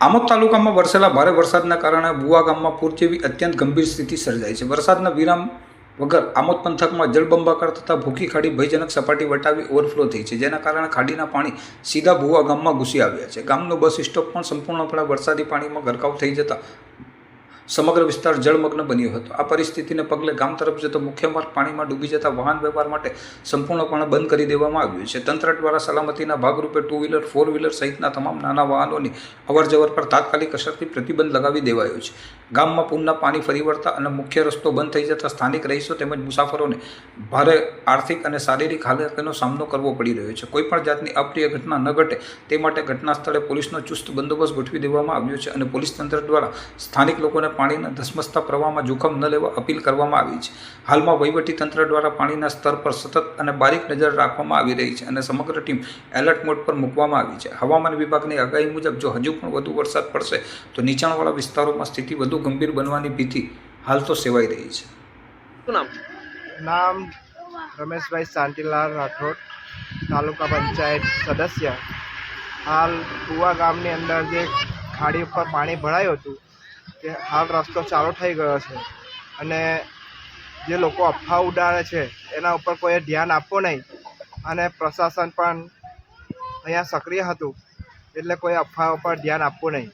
આમોદ તાલુકામાં વરસેલા ભારે વરસાદના કારણે બુવા ગામમાં પૂર જેવી અત્યંત ગંભીર સ્થિતિ સર્જાઈ છે। વરસાદના વિરામ વગર આમોદ પંથકમાં જળબંબાકાર તથા ભૂખી ખાડી ભયજનક સપાટી વટાવી ઓવરફ્લો થઈ છે, જેના કારણે ખાડીના પાણી સીધા બુવા ગામમાં ઘૂસી આવ્યા છે। ગામનો બસ સ્ટોપ પણ સંપૂર્ણપણે વરસાદી પાણીમાં ગરકાવ થઈ જતા સમગ્ર વિસ્તાર જળમગ્ન બન્યો હતો। આ પરિસ્થિતિને પગલે ગામ તરફ જતો મુખ્ય માર્ગ પાણીમાં ડૂબી જતા વાહન વ્યવહાર માટે સંપૂર્ણપણે બંધ કરી દેવામાં આવ્યું છે। તંત્ર દ્વારા સલામતીના ભાગરૂપે 2 વ્હીલર 4 વ્હીલર સહિતના તમામ નાના વાહનોની અવરજવર પર તાત્કાલિક અસરથી પ્રતિબંધ લગાવી દેવાયો છે। ગામમાં પૂરના પાણી ફરી વળતા અને મુખ્ય રસ્તો બંધ થઈ જતા સ્થાનિક રહીશો તેમજ મુસાફરોને ભારે આર્થિક અને શારીરિક હાલાકીનો સામનો કરવો પડી રહ્યો છે। કોઈપણ જાતની અપ્રિય ઘટના ન ઘટે તે માટે ઘટના સ્થળે પોલીસનો ચુસ્ત બંદોબસ્ત ગોઠવી દેવામાં આવ્યો છે અને પોલીસ તંત્ર દ્વારા સ્થાનિક લોકોને પાણીના ધસમસતા પ્રવાહમાં જોખમ ન લેવા અપીલ કરવામાં આવી છે। હાલમાં વહીવટી તંત્ર દ્વારા પાણીના સ્તર પર સતત અને બારીક નજર રાખવામાં આવી રહી છે અને સમગ્ર ટીમ એલર્ટ મોડ પર મૂકવામાં આવી છે। હવામાન વિભાગની આગાહી મુજબ જો હજુ પણ વધુ વરસાદ પડશે તો નીચાણવાળા વિસ્તારોમાં સ્થિતિ વધુ ગંભીર બનવાની ભીતિ હાલ તો સેવાઈ રહી છે। नाम रमेश भाई शांतिलाल राठौड़, तालुका पंचायत सदस्य। हाल कुआ गामनी अंदर जे खाड़ी पर पाणी भरायुं हतुं ते हाल रस्तो चालू थई गयो छे अने जे लोको अफवा उडाड़े छे एना उपर कोई ध्यान आपवुं नहीं अने प्रशासन पण अहींया सक्रिय हतुं एटले कोई अफवा पर ध्यान आपवुं नहीं।